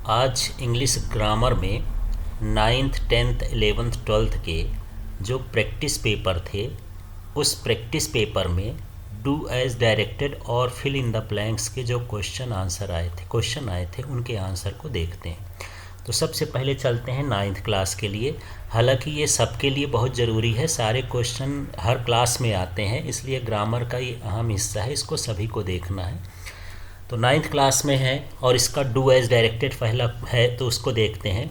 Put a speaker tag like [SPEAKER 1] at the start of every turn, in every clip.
[SPEAKER 1] आज English grammar में 9th 10th 11th 12th के जो प्रैक्टिस पेपर थे उस प्रैक्टिस पेपर में डू एज डायरेक्टेड और फिल इन द ब्लैंक्स के जो क्वेश्चन आए थे उनके आंसर को देखते हैं। तो सबसे पहले चलते हैं 9th क्लास के लिए। हालांकि ये सबके लिए बहुत ज़रूरी है, सारे क्वेश्चन हर क्लास में आते हैं, इसलिए ग्रामर का ये अहम हिस्सा है, इसको सभी को देखना है। तो 9th क्लास में है और इसका डू एज डायरेक्टेड पहला है, तो उसको देखते हैं।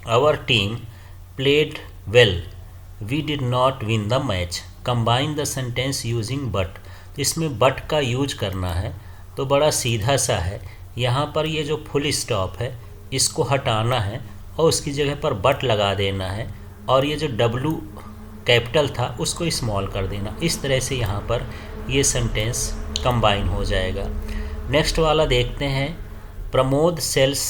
[SPEAKER 1] Our team played well, we did not win the match, combine the sentence using but. तो इसमें बट का यूज करना है, तो बड़ा सीधा सा है। यहाँ पर ये जो फुल स्टॉप है इसको हटाना है और उसकी जगह पर बट लगा देना है, और ये जो डब्लू कैपिटल था उसको स्मॉल कर देना। इस तरह से यहाँ पर ये सेंटेंस कंबाइन हो जाएगा। नेक्स्ट वाला देखते हैं। Pramod sells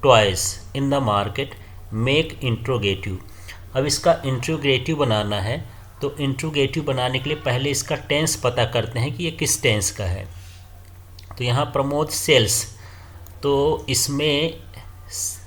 [SPEAKER 1] toys in the market, make interrogative. अब इसका इंट्रोगेटिव बनाना है, तो इंट्रोगेटिव बनाने के लिए पहले इसका टेंस पता करते हैं कि ये किस टेंस का है। तो यहाँ प्रमोद सेल्स, तो इसमें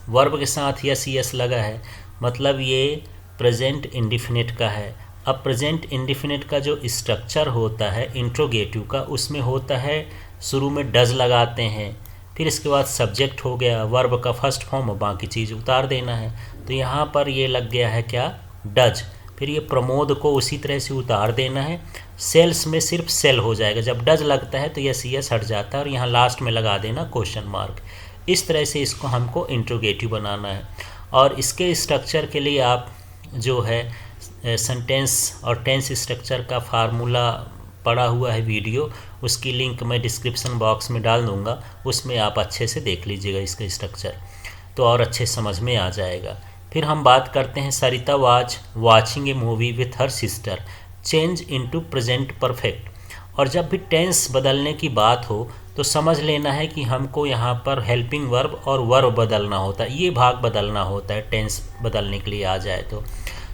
[SPEAKER 1] वर्ब के साथ यस यस लगा है, मतलब ये प्रेजेंट इंडिफिनिट का है। अब प्रेजेंट इंडिफिनिट का जो स्ट्रक्चर होता है इंट्रोगेटिव का, उसमें होता है शुरू में डज लगाते हैं, फिर इसके बाद सब्जेक्ट हो गया, वर्ब का फर्स्ट फॉर्म और बाकी चीज़ उतार देना है। तो यहाँ पर ये लग गया है क्या, डज। फिर ये प्रमोद को उसी तरह से उतार देना है। सेल्स में सिर्फ सेल हो जाएगा, जब डज लगता है तो यस यस हट जाता है और यहाँ लास्ट में लगा देना क्वेश्चन मार्क। इस तरह से इसको हमको इंट्रोगेटिव बनाना है। और इसके स्ट्रक्चर के लिए आप जो है सेंटेंस और टेंस स्ट्रक्चर का फार्मूला पड़ा हुआ है वीडियो, उसकी लिंक मैं डिस्क्रिप्शन बॉक्स में डाल दूंगा, उसमें आप अच्छे से देख लीजिएगा इसका स्ट्रक्चर, तो और अच्छे समझ में आ जाएगा। फिर हम बात करते हैं। Sarita was watching a movie with her sister, change into present perfect. और जब भी टेंस बदलने की बात हो तो समझ लेना है कि हमको यहाँ पर हेल्पिंग वर्ब और वर्ब बदलना होता है, ये भाग बदलना होता है टेंस बदलने के लिए आ जाए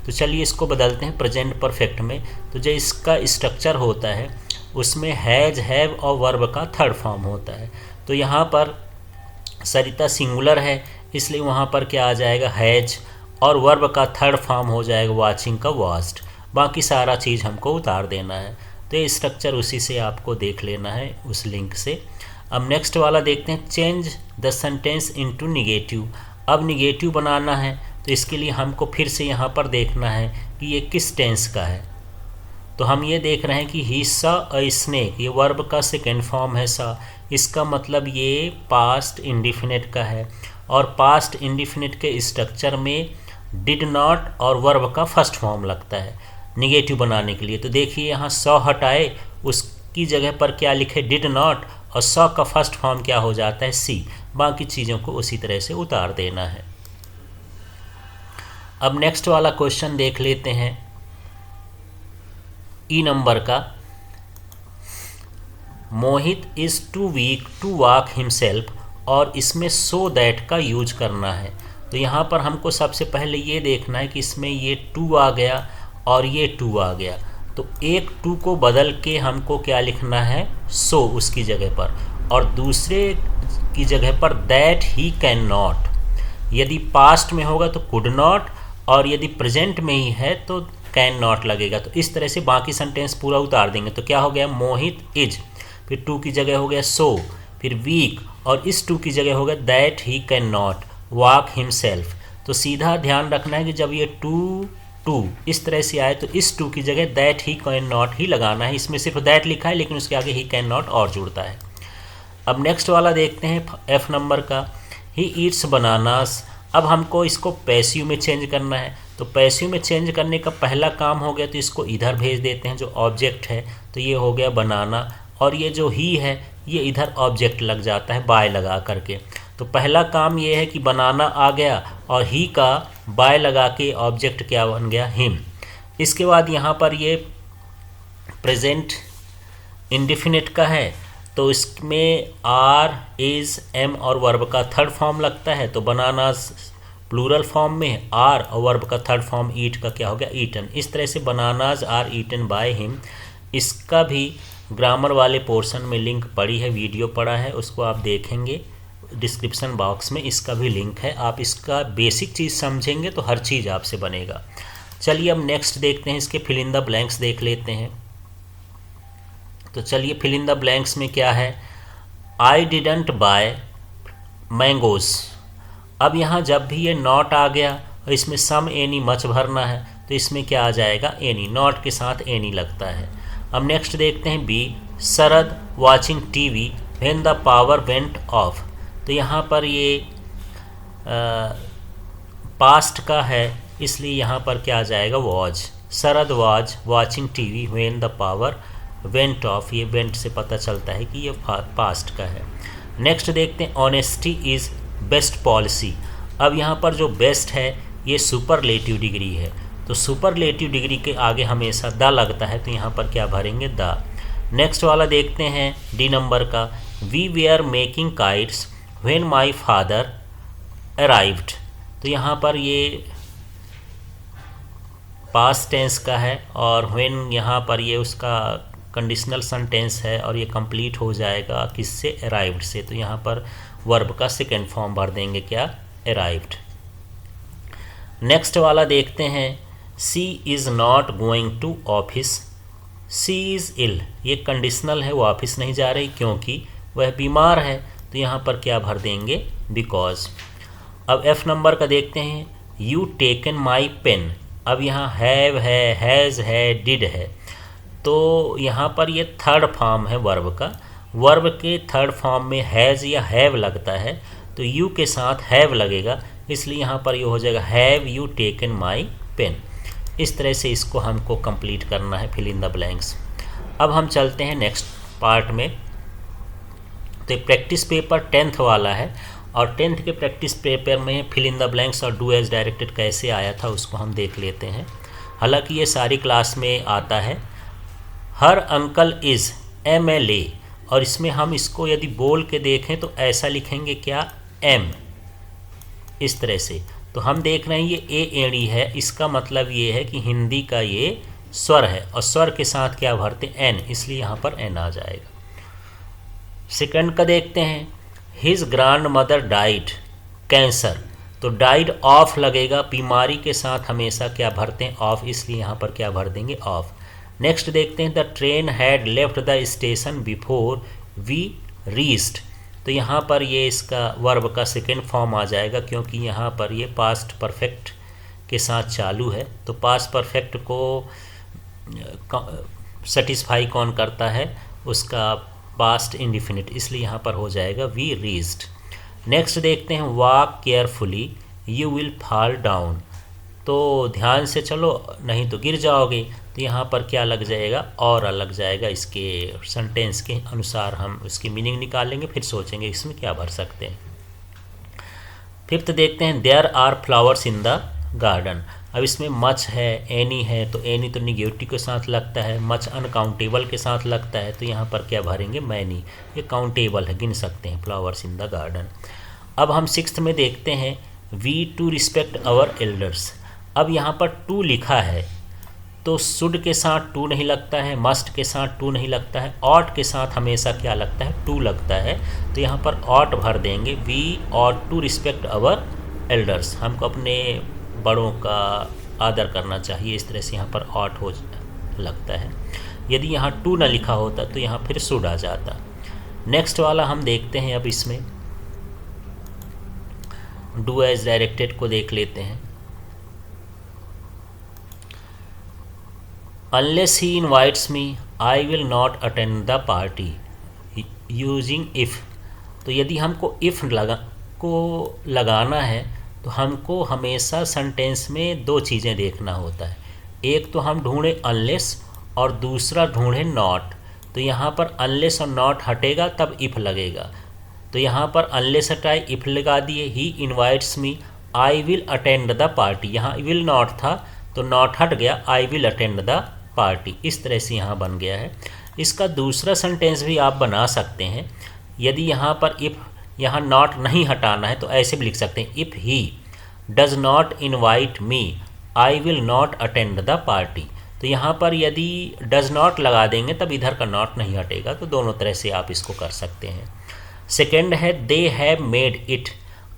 [SPEAKER 1] तो चलिए इसको बदलते हैं प्रेजेंट परफेक्ट में। तो जो इसका स्ट्रक्चर होता है उसमें हैज, हैव और वर्ब का थर्ड फॉर्म होता है। तो यहाँ पर सरिता सिंगुलर है, इसलिए वहाँ पर क्या आ जाएगा, हैज, और वर्ब का थर्ड फॉर्म हो जाएगा वाचिंग का वास्ट। बाकी सारा चीज़ हमको उतार देना है। तो ये स्ट्रक्चर उसी से आपको देख लेना है उस लिंक से। अब नेक्स्ट वाला देखते हैं। Change the sentence into negative. अब निगेटिव बनाना है, तो इसके लिए हमको फिर से यहाँ पर देखना है कि ये किस टेंस का है। तो हम ये देख रहे हैं कि ही सा अ स्नेक, ये वर्ब का सेकेंड फॉर्म है सा, इसका मतलब ये पास्ट इंडिफिनिट का है। और पास्ट इंडिफिनिट के स्ट्रक्चर में डिड नॉट और वर्ब का फर्स्ट फॉर्म लगता है निगेटिव बनाने के लिए। तो देखिए यहाँ सौ हटाए, उसकी जगह पर क्या लिखे, डिड नॉट, और सौ का फर्स्ट फॉर्म क्या हो जाता है, सी। बाकी चीज़ों को उसी तरह से उतार देना है। अब नेक्स्ट वाला क्वेश्चन देख लेते हैं, ई नंबर का। Mohit is too weak to walk himself, और इसमें सो दैट का यूज करना है। तो यहाँ पर हमको सबसे पहले ये देखना है कि इसमें ये टू आ गया और ये टू आ गया, तो एक टू को बदल के हमको क्या लिखना है, सो उसकी जगह पर, और दूसरे की जगह पर दैट ही कैन नॉट। यदि पास्ट में होगा तो कुड नॉट, और यदि प्रेजेंट में ही है तो कैन नॉट लगेगा। तो इस तरह से बाकी सेंटेंस पूरा उतार देंगे। तो क्या हो गया, मोहित इज, फिर टू की जगह हो गया सो, फिर वीक, और इस टू की जगह हो गया that he can not walk himself. तो सीधा ध्यान रखना है कि जब ये टू इस तरह से आए तो इस टू की जगह दैट ही कैन नॉट ही लगाना है। इसमें सिर्फ दैट लिखा है, लेकिन उसके आगे ही कैन नॉट और जुड़ता है। अब नेक्स्ट वाला देखते हैं, एफ नंबर का। He eats bananas. अब हमको इसको पैसिव में चेंज करना है। तो पैसिव में चेंज करने का पहला काम हो गया, तो इसको इधर भेज देते हैं, जो ऑब्जेक्ट है। तो ये हो गया बनाना, और ये जो ही है ये इधर ऑब्जेक्ट लग जाता है बाय लगा करके। तो पहला काम ये है कि बनाना आ गया और ही का बाय लगा के ऑब्जेक्ट क्या बन गया, हिम। इसके बाद यहाँ पर ये प्रेजेंट इंडिफिनिट का है, तो इसमें आर, इज, एम और वर्ब का थर्ड फॉर्म लगता है। तो बनानास प्लूरल फॉर्म में आर और वर्ब का थर्ड फॉर्म ईट का क्या हो गया, ईटन। इस तरह से bananas are eaten by him. इसका भी ग्रामर वाले पोर्शन में लिंक पड़ी है, वीडियो पड़ा है, उसको आप देखेंगे डिस्क्रिप्शन बॉक्स में इसका भी लिंक है। आप इसका बेसिक चीज़ समझेंगे तो हर चीज़ आपसे बनेगा। चलिए अब नेक्स्ट देखते हैं, इसके फिल इन द ब्लैंक्स देख लेते हैं। तो चलिए फिल इन द ब्लैंक्स में क्या है, आई डिडंट बाय मैंगोज। अब यहाँ जब भी ये नॉट आ गया और इसमें सम एनी मच भरना है तो इसमें क्या आ जाएगा, एनी, नॉट के साथ एनी लगता है। अब नेक्स्ट देखते हैं B, Sharad watching TV when the power went off. तो यहाँ पर ये पास्ट का है, इसलिए यहाँ पर क्या आ जाएगा, was. Sharad was watching TV when the power went of, ये वेंट से पता चलता है कि ये पास्ट का है। नेक्स्ट देखते हैं ऑनेस्टी इज़ बेस्ट पॉलिसी। अब यहाँ पर जो बेस्ट है ये सुपरलेटिव डिग्री है, तो सुपरलेटिव डिग्री के आगे हमेशा द लगता है, तो यहाँ पर क्या भरेंगे, द। नेक्स्ट वाला देखते हैं डी नंबर का, we we are making kites when my father arrived. तो यहाँ पर ये पास्ट टेंस का है और व्हेन यहाँ पर ये उसका कंडीशनल सेंटेंस है और ये कंप्लीट हो जाएगा किससे, अराइव्ड से। तो यहाँ पर वर्ब का सेकेंड फॉर्म भर देंगे, क्या, अराइव्ड। नेक्स्ट वाला देखते हैं, she is not going to office, she is ill. ये कंडीशनल है, वो ऑफिस नहीं जा रही क्योंकि वह बीमार है, तो यहाँ पर क्या भर देंगे, बिकॉज। अब एफ नंबर का देखते हैं, यू टेकन माई पेन। अब यहाँ हैव है, हैज़ है, डिड है, तो यहाँ पर ये थर्ड फॉर्म है वर्ब का। वर्ब के थर्ड फॉर्म में हैज़ या हैव लगता है, तो यू के साथ हैव लगेगा, इसलिए यहाँ पर ये हो जाएगा have you taken my pen. इस तरह से इसको हमको कंप्लीट करना है, फिल इन द ब्लैंक्स। अब हम चलते हैं नेक्स्ट पार्ट में। तो प्रैक्टिस पेपर 10th वाला है और 10th के प्रैक्टिस पेपर में फिल इन द ब्लैंक्स और डू एज डायरेक्टेड कैसे आया था उसको हम देख लेते हैं। हालांकि ये सारी क्लास में आता है। हर अंकल इज़ MLA, और इसमें हम इसको यदि बोल के देखें तो ऐसा लिखेंगे, क्या, एम, इस तरह से। तो हम देख रहे हैं ये ए एड़ी है, इसका मतलब ये है कि हिंदी का ये स्वर है और स्वर के साथ क्या भरते, एन, इसलिए यहाँ पर एन आ जाएगा। सेकंड का देखते हैं, his grand mother died cancer. तो डाइड ऑफ लगेगा, बीमारी के साथ हमेशा क्या भरते हैं, ऑफ, इसलिए यहाँ पर क्या भर देंगे, ऑफ। नेक्स्ट देखते हैं, the train had left the station before we reached. तो यहाँ पर ये इसका वर्ब का सेकेंड फॉर्म आ जाएगा क्योंकि यहाँ पर ये पास्ट परफेक्ट के साथ चालू है, तो पास्ट परफेक्ट को सेटिस्फाई कौन करता है, उसका पास्ट इंडिफिनिट, इसलिए यहाँ पर हो जाएगा वी रीच्ड। नेक्स्ट देखते हैं, walk carefully you will fall down. तो ध्यान से चलो नहीं तो गिर जाओगे, तो यहाँ पर क्या लग जाएगा, और लग जाएगा। इसके सेंटेंस के अनुसार हम उसकी मीनिंग निकालेंगे, फिर सोचेंगे इसमें क्या भर सकते हैं। फिफ्थ देखते हैं, there are flowers in the garden. अब इसमें मच है, एनी है, तो एनी तो निगेटिव के साथ लगता है, मच अनकाउंटेबल के साथ लगता है, तो यहाँ पर क्या भरेंगे, मैनी। ये काउंटेबल है, गिन सकते हैं, फ्लावर्स इन द गार्डन। अब हम सिक्स्थ में देखते हैं, we to respect our elders. अब यहाँ पर टू लिखा है तो शुड के साथ टू नहीं लगता है, मस्ट के साथ टू नहीं लगता है, ऑट के साथ हमेशा क्या लगता है, टू लगता है, तो यहाँ पर ऑट भर देंगे। We ought to respect our elders, हमको अपने बड़ों का आदर करना चाहिए, इस तरह से यहाँ पर ऑट हो लगता है। यदि यहाँ टू ना लिखा होता तो यहाँ फिर शुड आ जाता। नेक्स्ट वाला हम देखते हैं, अब इसमें डू एज डायरेक्टेड को देख लेते हैं। Unless he invites me I will not attend the party using if. तो यदि हमको इफ़ लगाना है तो हमको हमेशा सेंटेंस में दो चीज़ें देखना होता है। एक तो हम ढूंढें अनलेस और दूसरा ढूंढें नॉट। तो यहाँ पर अनलेस और नॉट हटेगा तब इफ़ लगेगा, तो यहाँ पर अनलेस हटाए, इफ़ लगा दिए। He invites me I will attend the party, यहाँ विल नॉट था तो नॉट हट गया, I will attend the party, इस तरह से यहाँ बन गया है। इसका दूसरा सेंटेंस भी आप बना सकते हैं। यदि यहाँ पर इफ़ यहाँ नॉट नहीं हटाना है तो ऐसे भी लिख सकते हैं, if he does not invite me I will not attend the party. तो यहाँ पर यदि डज नॉट लगा देंगे तब इधर का नॉट नहीं हटेगा, तो दोनों तरह से आप इसको कर सकते हैं। सेकेंड है दे हैव मेड इट।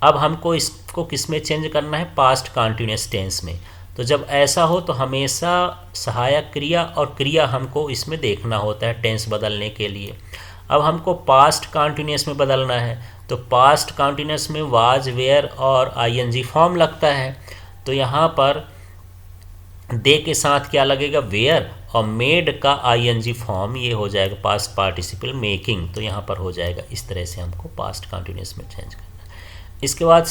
[SPEAKER 1] अब हमको इसको किस में चेंज करना है, पास्ट कंटिन्यूअस टेंस में। तो जब ऐसा हो तो हमेशा सहायक क्रिया और क्रिया हमको इसमें देखना होता है टेंस बदलने के लिए। अब हमको पास्ट कंटिन्यूअस में बदलना है, तो पास्ट कंटिन्यूअस में वाज, वेयर और आईएनजी फॉर्म लगता है। तो यहाँ पर दे के साथ क्या लगेगा, वेयर, और मेड का आईएनजी फॉर्म ये हो जाएगा पास्ट पार्टिसिपल मेकिंग। तो यहाँ पर हो जाएगा। इस तरह से हमको पास्ट कंटिन्यूअस में चेंज करना है। इसके बाद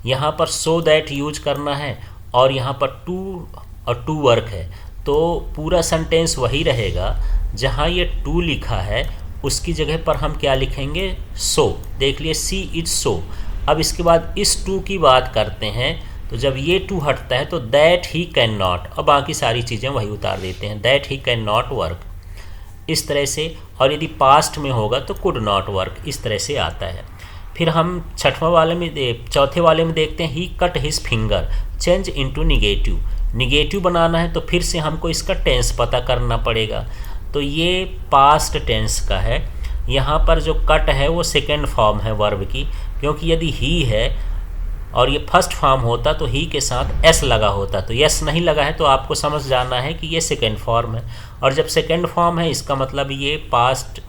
[SPEAKER 1] यहाँ पर सो दैट यूज करना है, और यहाँ पर टू और टू वर्क है। तो पूरा सेंटेंस वही रहेगा, जहाँ ये टू लिखा है उसकी जगह पर हम क्या लिखेंगे, सो। देख लिए सी इज सो। अब इसके बाद इस टू की बात करते हैं, तो जब ये टू हटता है तो दैट ही कैन नॉट, और बाकी सारी चीज़ें वही उतार देते हैं, that he can not work, इस तरह से। और यदि पास्ट में होगा तो कुड नॉट वर्क, इस तरह से आता है। फिर हम चौथे वाले में देखते हैं, he cut his finger, change into negative. Negative बनाना है तो फिर से हमको इसका टेंस पता करना पड़ेगा। तो ये पास्ट टेंस का है। यहाँ पर जो कट है वो सेकेंड फॉर्म है वर्ब की, क्योंकि यदि ही है और ये फर्स्ट फॉर्म होता तो ही के साथ एस लगा होता। तो यस नहीं लगा है तो आपको समझ जाना है कि ये सेकेंड फॉर्म है, और जब सेकेंड फॉर्म है इसका मतलब ये पास्ट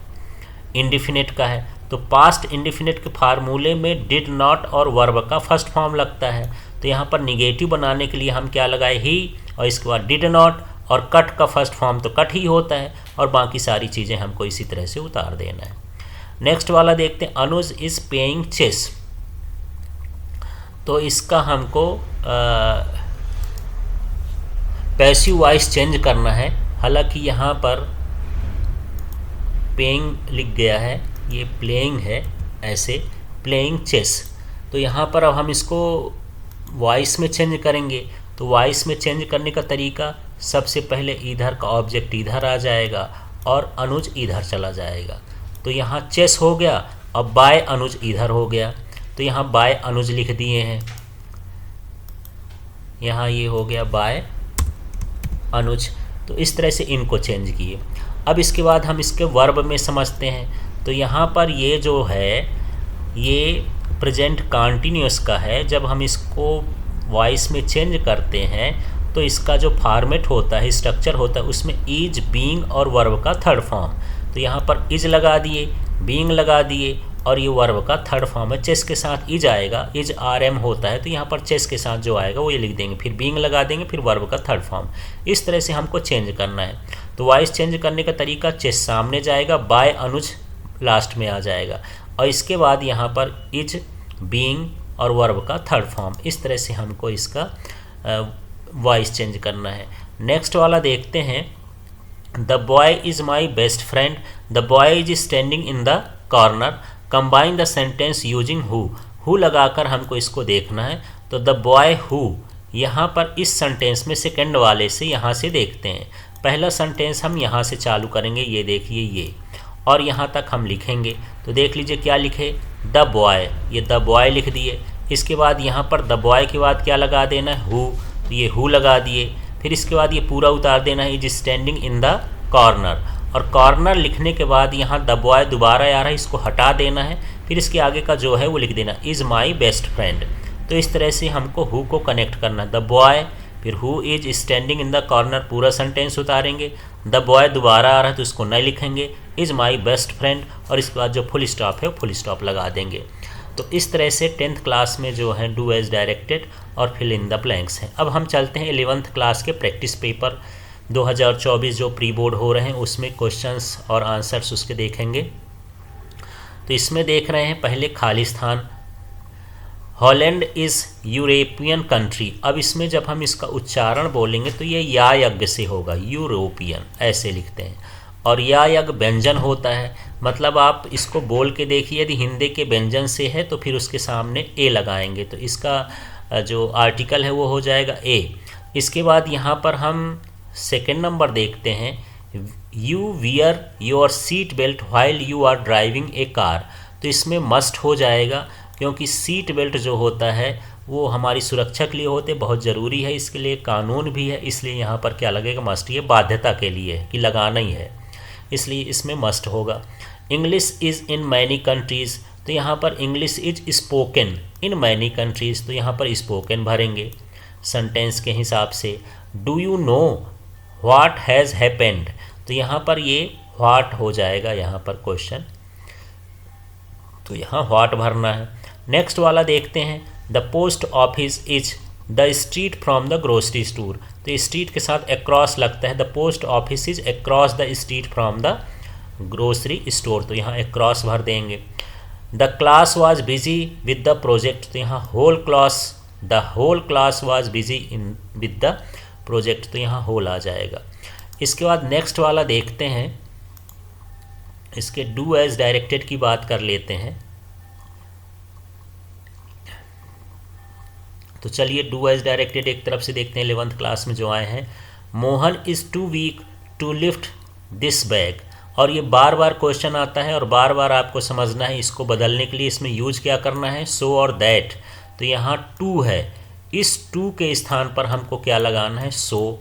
[SPEAKER 1] इंडिफिनिट का है। तो पास्ट इंडिफिनिट के फार्मूले में डिड नॉट और वर्ब का फर्स्ट फॉर्म लगता है। तो यहाँ पर निगेटिव बनाने के लिए हम क्या लगाए, ही, और इसके बाद डिड नॉट, और कट का फर्स्ट फॉर्म तो कट ही होता है, और बाकी सारी चीज़ें हमको इसी तरह से उतार देना है। नेक्स्ट वाला देखते हैं, अनुज इज़ प्लेइंग चेस। तो इसका हमको पैसिव वॉइस चेंज करना है। हालांकि यहाँ पर प्लेइंग लिख गया है, ये प्लेइंग है, ऐसे प्लेइंग चेस। तो यहाँ पर अब हम इसको वॉइस में चेंज करेंगे। तो वॉइस में चेंज करने का तरीका, सबसे पहले इधर का ऑब्जेक्ट इधर आ जाएगा और अनुज इधर चला जाएगा। तो यहाँ चेस हो गया, अब बाय अनुज इधर हो गया। तो यहाँ बाय अनुज लिख दिए हैं, यहाँ ये हो गया बाय अनुज। तो इस तरह से इनको चेंज किए। अब इसके बाद हम इसके वर्ब में समझते हैं। तो यहाँ पर ये जो है ये प्रेजेंट कंटिन्यूअस का है। जब हम इसको वॉइस में चेंज करते हैं तो इसका जो फॉर्मेट होता है, स्ट्रक्चर होता है, उसमें इज, बीइंग और वर्ब का थर्ड फॉर्म। तो यहाँ पर इज लगा दिए, बीइंग लगा दिए, और ये वर्ब का थर्ड फॉर्म है। चेस के साथ इज आएगा, इज आर एम होता है, तो यहाँ पर चेस के साथ जो आएगा वो ये लिख देंगे, फिर बीइंग लगा देंगे, फिर वर्ब का थर्ड फॉर्म। इस तरह से हमको चेंज करना है। तो वॉइस चेंज करने का तरीका, चेस सामने जाएगा, बाय अनुज लास्ट में आ जाएगा, और इसके बाद यहाँ पर इज, बीइंग और वर्ब का थर्ड फॉर्म। इस तरह से हमको इसका वॉइस चेंज करना है। नेक्स्ट वाला देखते हैं, the boy is my best friend, the boy is standing in the corner, combine the sentence using who लगाकर हमको इसको देखना है। तो द बॉय हु, यहाँ पर इस सेंटेंस में सेकंड वाले से यहाँ से देखते हैं। पहला सेंटेंस हम यहाँ से चालू करेंगे, ये देखिए ये, और यहाँ तक हम लिखेंगे। तो देख लीजिए क्या लिखे, द बॉय, ये द बॉय लिख दिए। इसके बाद यहाँ पर द बॉय के बाद क्या लगा देना है, हु, तो ये हु लगा दिए। फिर इसके बाद ये पूरा उतार देना है, is standing in the corner, और कॉर्नर लिखने के बाद यहाँ द बॉय दोबारा आ रहा है, इसको हटा देना है। फिर इसके आगे का जो है वो लिख देना, इज़ माई बेस्ट फ्रेंड। तो इस तरह से हमको हु को कनेक्ट करना है, द बॉय, फिर who is standing in the corner, पूरा सेंटेंस उतारेंगे। द बॉय दोबारा आ रहा है तो इसको नहीं लिखेंगे, इज़ माई बेस्ट फ्रेंड, और इसके बाद जो फुल स्टॉप है वो फुल स्टॉप लगा देंगे। तो इस तरह से 10th क्लास में जो है डू एज डायरेक्टेड और फिल इन द ब्लैंक्स हैं। अब हम चलते हैं 11th क्लास के प्रैक्टिस पेपर 2024 जो प्री बोर्ड हो रहे हैं उसमें क्वेश्चंस और आंसर्स उसके देखेंगे। तो इसमें देख रहे हैं पहले Khalistan, Holland is European country. अब इसमें जब हम इसका उच्चारण बोलेंगे तो ये या यज्ञ से होगा, यूरोपियन ऐसे लिखते हैं, और या यज्ञ व्यंजन होता है। मतलब आप इसको बोल के देखिए, यदि हिंदी के व्यंजन से है तो फिर उसके सामने ए लगाएंगे, तो इसका जो आर्टिकल है वो हो जाएगा ए। इसके बाद यहाँ पर हम सेकेंड नंबर देखते हैं, you wear your seat belt while you are driving a car. तो इसमें मस्ट हो जाएगा, क्योंकि सीट बेल्ट जो होता है वो हमारी सुरक्षा के लिए होते बहुत ज़रूरी है, इसके लिए कानून भी है, इसलिए यहाँ पर क्या लगेगा, मस्ट। ये बाध्यता के लिए है कि लगाना ही है, इसलिए इसमें मस्ट होगा। English is in many countries, तो यहाँ पर English is spoken in many countries, तो यहाँ पर स्पोकन भरेंगे सेंटेंस के हिसाब से। Do you know what has happened, तो यहाँ पर ये व्हाट हो जाएगा यहाँ पर क्वेश्चन, तो यहाँ व्हाट भरना है। नेक्स्ट वाला देखते हैं, the post office is the street from the grocery store, तो स्ट्रीट के साथ अक्रॉस लगता है, the post office is across the street from the grocery store, तो यहाँ अक्रॉस भर देंगे। The class was busy with the project, तो यहाँ the whole class was busy in with the project, तो यहाँ होल आ जाएगा। इसके बाद नेक्स्ट वाला देखते हैं, इसके डू एज डायरेक्टेड की बात कर लेते हैं। तो चलिए डू एज डायरेक्टेड एक तरफ से देखते हैं 11th क्लास में जो आए हैं। Mohan is too weak to lift this bag, और ये बार बार क्वेश्चन आता है और बार बार आपको समझना है इसको बदलने के लिए इसमें यूज क्या करना है, सो और दैट। तो यहाँ टू है, इस टू के स्थान पर हमको क्या लगाना है, सो।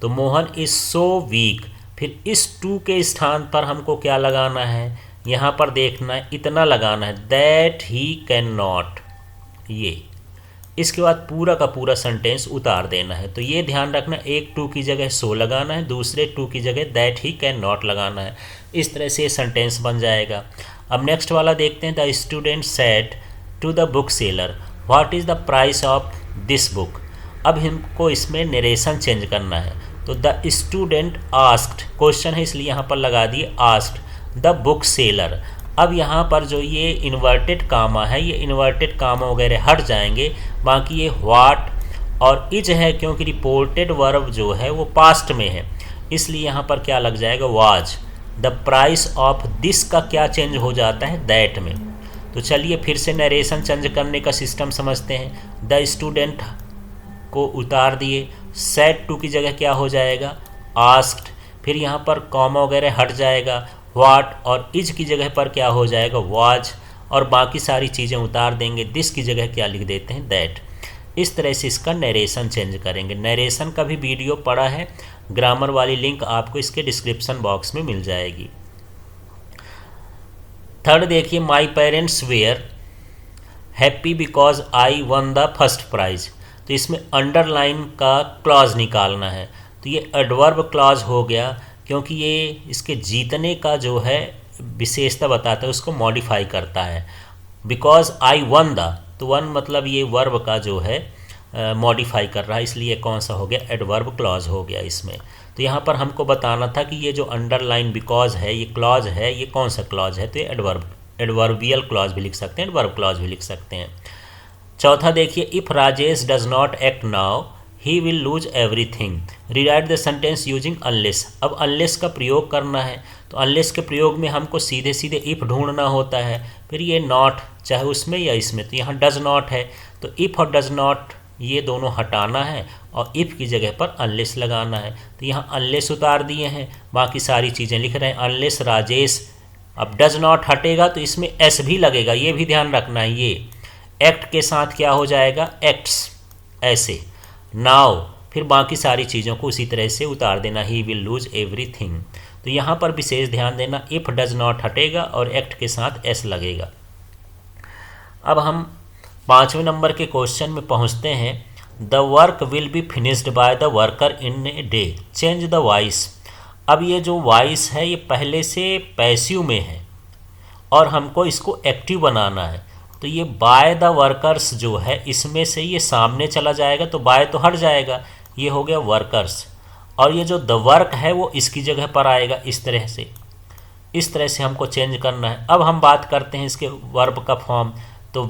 [SPEAKER 1] तो मोहन इज़ सो वीक, फिर इस टू के स्थान पर हमको क्या लगाना है, यहाँ पर देखना है इतना लगाना है, दैट ही कैन नॉट, ये। इसके बाद पूरा का पूरा सेंटेंस उतार देना है। तो ये ध्यान रखना, एक टू की जगह सो लगाना है, दूसरे टू की जगह दैट ही कैन नॉट लगाना है। इस तरह से ये सेंटेंस बन जाएगा। अब नेक्स्ट वाला देखते हैं, the student said to the book seller what is the price of this book. अब हमको इसमें नरेशन चेंज करना है, तो द स्टूडेंट आस्क्ड, क्वेश्चन है इसलिए यहाँ पर लगा दिए आस्क्ड द बुक सेलर। अब यहाँ पर जो ये इन्वर्टेड कामा है, ये इन्वर्टेड कामा वगैरह हट जाएंगे, बाकी ये व्हाट और इज है, क्योंकि रिपोर्टेड वर्ब जो है वो पास्ट में है, इसलिए यहाँ पर क्या लग जाएगा, was. The price of this का क्या चेंज हो जाता है, दैट में। तो चलिए फिर से नरेशन चेंज करने का सिस्टम समझते हैं। द स्टूडेंट को उतार दिए, सेड टू की जगह क्या हो जाएगा, आस्क्ड, फिर यहाँ पर कॉमा वगैरह हट जाएगा, व्हाट और इज की जगह पर क्या हो जाएगा, वाज, और बाकी सारी चीज़ें उतार देंगे, दिस की जगह क्या लिख देते हैं, दैट। इस तरह से इसका नरेशन चेंज करेंगे। नरेशन का भी वीडियो पड़ा है, ग्रामर वाली लिंक आपको इसके डिस्क्रिप्शन बॉक्स में मिल जाएगी। थर्ड देखिए, my parents were happy because I won the first prize. तो इसमें अंडरलाइन का क्लॉज निकालना है, तो ये एडवर्ब क्लॉज हो गया, क्योंकि ये इसके जीतने का जो है विशेषता बताता है, उसको मॉडिफाई करता है। बिकॉज आई वन द, तो वन मतलब ये वर्ब का जो है मॉडिफाई कर रहा है, इसलिए कौन सा हो गया, एडवर्ब क्लॉज हो गया इसमें। तो यहाँ पर हमको बताना था कि ये जो अंडरलाइन बिकॉज है, ये क्लॉज है, ये कौन सा क्लॉज है, तो ये एडवर्बियल क्लॉज भी लिख सकते हैं, एडवर्ब क्लॉज भी लिख सकते हैं। चौथा देखिए, if Rajesh does not act now he will lose everything, rewrite the sentence using unless. अब अनलेस का प्रयोग करना है, तो अनलेस के प्रयोग में हमको सीधे सीधे इफ़ ढूंढना होता है, फिर ये नॉट चाहे उसमें या इसमें, तो यहाँ डज नॉट है, तो इफ़ और डज नॉट ये दोनों हटाना है और इफ़ की जगह पर अनलेस लगाना है। तो यहाँ अनलेस उतार दिए हैं, बाकी सारी चीज़ें लिख रहे हैं, अनलेस राजेश। अब डज नॉट हटेगा तो इसमें एस भी लगेगा, ये भी ध्यान रखना है। ये एक्ट के साथ क्या हो जाएगा, एक्ट्स, ऐसे। नाउ, फिर बाकी सारी चीज़ों को उसी तरह से उतार देना, ही विल लूज एवरीथिंग। तो यहाँ पर विशेष ध्यान देना, इफ़ डज नॉट हटेगा और एक्ट के साथ एस लगेगा। अब हम 5वें नंबर के क्वेश्चन में पहुँचते हैं। The work will be finished by the worker in a day, change the voice. अब ये जो वॉइस है ये पहले से पैसिव में है और हमको इसको एक्टिव बनाना है, तो ये बाय द वर्कर्स जो है इसमें से ये सामने चला जाएगा, तो बाय तो हट जाएगा, ये हो गया वर्कर्स, और ये जो द वर्क है वो इसकी जगह पर आएगा, इस तरह से हमको चेंज करना है। अब हम बात करते हैं इसके वर्ब का फॉर्म, तो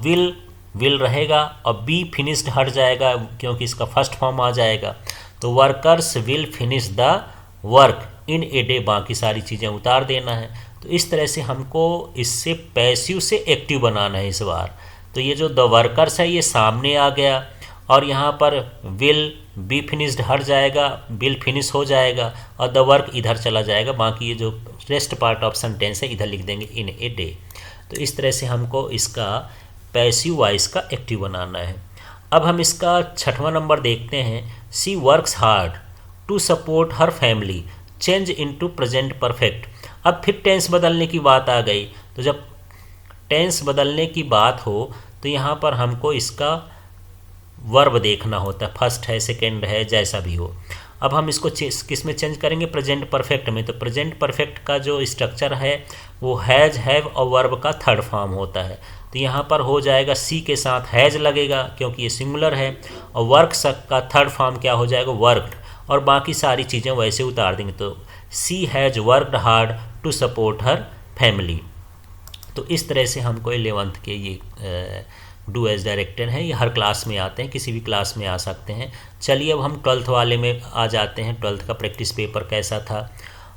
[SPEAKER 1] विल रहेगा और बी फिनिश्ड हट जाएगा क्योंकि इसका फर्स्ट फॉर्म आ जाएगा, तो workers will finish the work in a day, बाकी सारी चीज़ें उतार देना है। तो इस तरह से हमको इससे पैसिव से एक्टिव बनाना है इस बार। तो ये जो द वर्कर्स है ये सामने आ गया और यहाँ पर विल बी फिनिश्ड हट जाएगा, विल फिनिश हो जाएगा और द वर्क इधर चला जाएगा, बाकी ये जो रेस्ट पार्ट ऑफ सेंटेंस है इधर लिख देंगे इन ए डे। तो इस तरह से हमको इसका पैसिव वॉइस का एक्टिव बनाना है। अब हम इसका 6वां नंबर देखते हैं। She works hard to support her family, change into present perfect. अब फिर टेंस बदलने की बात आ गई, तो जब टेंस बदलने की बात हो तो यहाँ पर हमको इसका वर्ब देखना होता है, फर्स्ट है सेकेंड है जैसा भी हो। अब हम इसको किस में चेंज करेंगे, प्रेजेंट परफेक्ट में। तो प्रेजेंट परफेक्ट का जो स्ट्रक्चर है वो हैज़ हैव और वर्ब का थर्ड फॉर्म होता है। तो यहाँ पर हो जाएगा सी के साथ हैज़ लगेगा क्योंकि ये सिंगुलर है, और वर्क का थर्ड फॉर्म क्या हो जाएगा, वर्कड, और बाकी सारी चीज़ें वैसे उतार देंगे। तो she has worked hard to support her family. तो इस तरह से हमको 11th के ये डू एज डायरेक्टेड हैं, ये हर क्लास में आते हैं, किसी भी क्लास में आ सकते हैं। चलिए अब हम 12th वाले में आ जाते हैं। 12th का प्रैक्टिस पेपर कैसा था,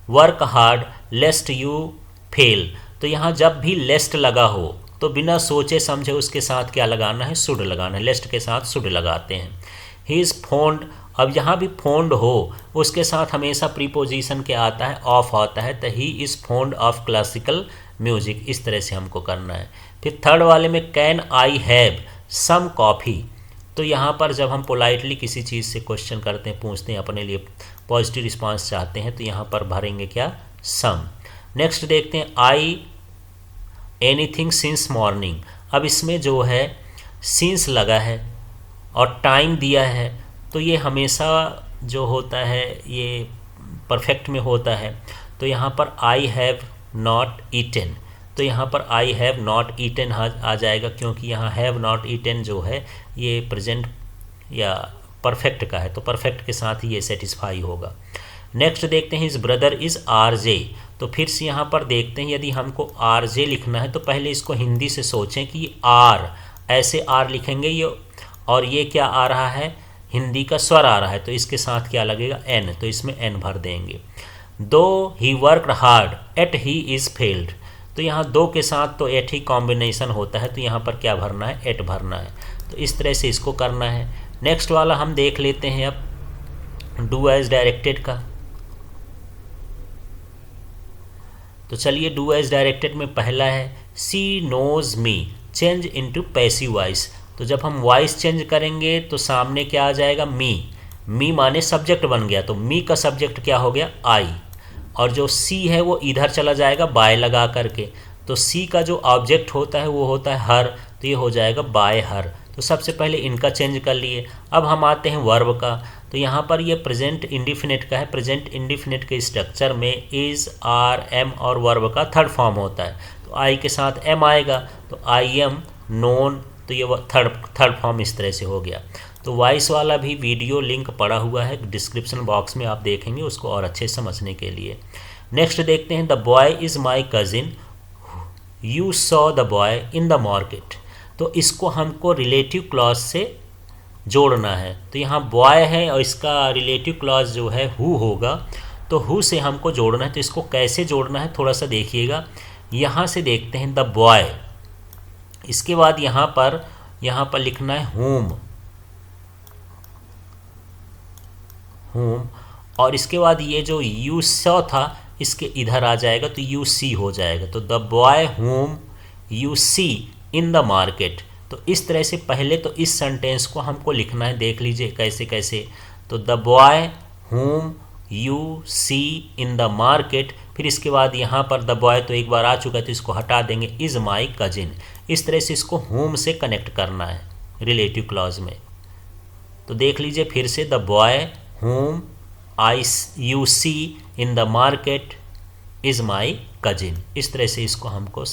[SPEAKER 1] वर्क हार्ड लेस्ट यू फेल। तो यहाँ जब भी लेस्ट लगा हो तो बिना सोचे समझे उसके साथ क्या लगाना है, शुड लगाना है। लेस्ट के साथ शुड लगाते हैं। ही इज़ फोन्ड, अब यहाँ भी फोन्ड हो उसके साथ हमेशा प्रीपोजिशन क्या आता है, ऑफ आता है। तो he is found of classical music, इस तरह से हमको करना है। फिर थर्ड वाले में can I have some coffee. तो यहाँ पर जब हम पोलाइटली किसी चीज़ से क्वेश्चन करते हैं, पूछते हैं, अपने लिए पॉजिटिव रिस्पांस चाहते हैं, तो यहाँ पर भरेंगे क्या, सम। नेक्स्ट देखते हैं आई एनीथिंग सिंस मॉर्निंग। अब इसमें जो है सिंस लगा है और टाइम दिया है, तो ये हमेशा जो होता है ये परफेक्ट में होता है। तो यहाँ पर आई हैव नॉट ईटन, तो यहाँ पर आई हैव नॉट ईटन आ जाएगा क्योंकि यहाँ हैव नॉट ईटन जो है ये प्रेजेंट या परफेक्ट का है, तो परफेक्ट के साथ ही ये सेटिस्फाई होगा। नेक्स्ट देखते हैं इस ब्रदर इज़ आर जे। तो फिर से यहाँ पर देखते हैं यदि हमको आर जे लिखना है तो पहले इसको हिंदी से सोचें कि आर, ऐसे आर लिखेंगे ये, और ये क्या आ रहा है, हिंदी का स्वर आ रहा है, तो इसके साथ क्या लगेगा, एन, तो इसमें एन भर देंगे। दो he worked hard at he is failed. तो यहाँ दो के साथ तो एट ही कॉम्बिनेशन होता है, तो यहाँ पर क्या भरना है, एट भरना है। तो इस तरह से इसको करना है। नेक्स्ट वाला हम देख लेते हैं अब डू एज डायरेक्टेड का। तो चलिए डू एज डायरेक्टेड में पहला है she knows me change into passive voice. तो जब हम वॉइस चेंज करेंगे तो सामने क्या आ जाएगा, मी। मी माने सब्जेक्ट बन गया, तो मी का सब्जेक्ट क्या हो गया, आई, और जो सी है वो इधर चला जाएगा बाय लगा करके। तो सी का जो ऑब्जेक्ट होता है वो होता है हर, तो ये हो जाएगा बाय हर। तो सबसे पहले इनका चेंज कर लिए। अब हम आते हैं वर्ब का। तो यहाँ पर ये प्रेजेंट इंडिफिनिट का है। प्रेजेंट इंडिफिनिट के स्ट्रक्चर में इज़, आर, एम और वर्ब का थर्ड फॉर्म होता है। तो आई के साथ एम आएगा, तो आई एम नोन, तो ये थर्ड फॉर्म इस तरह से हो गया। तो वॉइस वाला भी वीडियो लिंक पड़ा हुआ है डिस्क्रिप्शन बॉक्स में, आप देखेंगे उसको और अच्छे समझने के लिए। नेक्स्ट देखते हैं the boy is my cousin you saw the boy in the market. तो इसको हमको रिलेटिव क्लॉज से जोड़ना है। तो यहाँ बॉय है और इसका रिलेटिव क्लॉज जो है हु होगा, तो हु से हमको जोड़ना है। तो इसको कैसे जोड़ना है थोड़ा सा देखिएगा। यहाँ से देखते हैं द बॉय, इसके बाद यहाँ पर लिखना है whom, और इसके बाद ये जो यू सॉ था इसके इधर आ जाएगा तो यू सी हो जाएगा। तो the boy whom you see in the market. तो इस तरह से पहले तो इस सेंटेंस को हमको लिखना है, देख लीजिए कैसे कैसे। तो the boy whom you see in the market, फिर इसके बाद यहाँ पर द बॉय तो एक बार आ चुका है तो इसको हटा देंगे, इज़ माई कजिन। इस तरह से इसको whom से कनेक्ट करना है रिलेटिव क्लॉज में। तो देख लीजिए फिर से, the boy whom you see in the market is my cousin. इस तरह से इसको हमको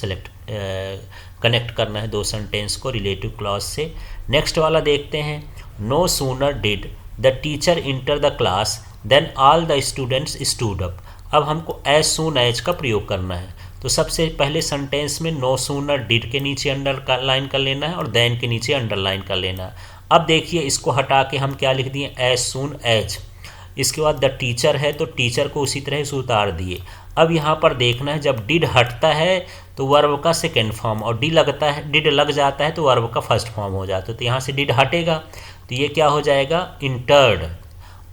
[SPEAKER 1] कनेक्ट करना है दो सेंटेंस को रिलेटिव क्लॉज से। नेक्स्ट वाला देखते हैं no sooner did the teacher enter the class then all the students stood up. अब हमको एज सून एज का प्रयोग करना है। तो सबसे पहले सेंटेंस में नो सूनर डिड के नीचे अंडरलाइन कर लेना है और देन के नीचे अंडरलाइन कर लेना है। अब देखिए इसको हटा के हम क्या लिख दिए, एज सून एज। इसके बाद द टीचर है तो टीचर को उसी तरह से उतार दिए। अब यहाँ पर देखना है जब डिड हटता है तो वर्ब का सेकेंड फॉर्म, और डिड लग जाता है तो वर्ब का फर्स्ट फॉर्म हो जाता है। तो यहाँ से डिड हटेगा तो ये क्या हो जाएगा, इंटर्ड।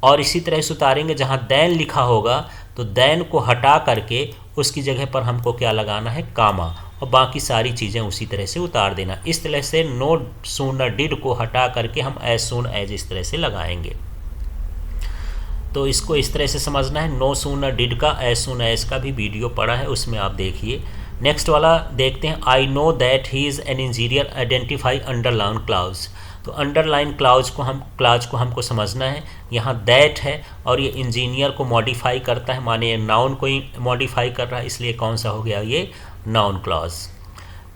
[SPEAKER 1] और इसी तरह से उतारेंगे जहाँ देन लिखा होगा तो देन को हटा करके उसकी जगह पर हमको क्या लगाना है, कामा, और बाकी सारी चीज़ें उसी तरह से उतार देना। इस तरह से नो सूनर डिड को हटा करके हम एज सून एज इस तरह से लगाएंगे। तो इसको इस तरह से समझना है। नो सूनर डिड का एज सून एज का भी वीडियो पड़ा है, उसमें आप देखिए। नेक्स्ट वाला देखते हैं, I know that he is an engineer, identify underline clause. तो अंडरलाइन क्लाउज को हमको समझना है। यहाँ दैट है और ये इंजीनियर को मॉडिफाई करता है, माने ये नाउन को ही मॉडिफाई कर रहा है, इसलिए कौन सा हो गया, ये नाउन क्लॉज।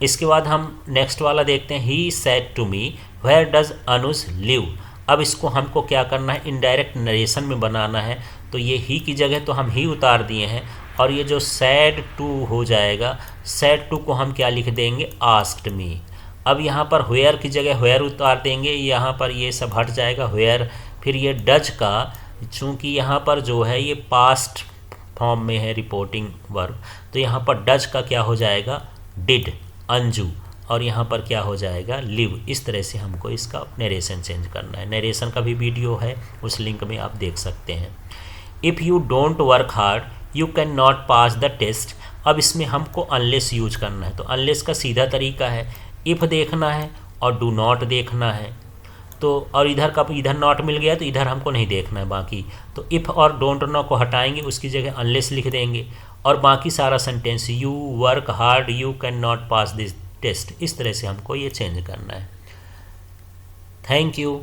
[SPEAKER 1] इसके बाद हम नेक्स्ट वाला देखते हैं, he said to me where does Anuj live. अब इसको हमको क्या करना है, इनडायरेक्ट नरेशन में बनाना है। तो ये ही की जगह तो हम ही उतार दिए हैं, और ये जो सैड टू हो जाएगा, सैड टू को हम क्या लिख देंगे, आस्क्ड मी। अब यहाँ पर वेयर की जगह वेयर उतार देंगे, यहाँ पर ये सब हट जाएगा वेयर। फिर ये डज का, चूँकि यहाँ पर जो है ये पास्ट फॉर्म में है रिपोर्टिंग वर्ब, तो यहाँ पर डज का क्या हो जाएगा, डिड, अंजू, और यहाँ पर क्या हो जाएगा, लिव। इस तरह से हमको इसका नरेशन चेंज करना है। नरेशन का भी वीडियो है, उस लिंक में आप देख सकते हैं। If you don't work hard you can not pass the test. अब इसमें हमको अनलेस यूज करना है। तो अनलेस का सीधा तरीका है, इफ़ देखना है और डू नॉट देखना है। तो और इधर नॉट मिल गया तो इधर हमको नहीं देखना है बाकी। तो इफ़ और डोंट नो को हटाएंगे, उसकी जगह अनलेस लिख देंगे, और बाकी सारा sentence, you work hard you can not pass this test. इस तरह से हमको ये चेंज करना है। Thank you.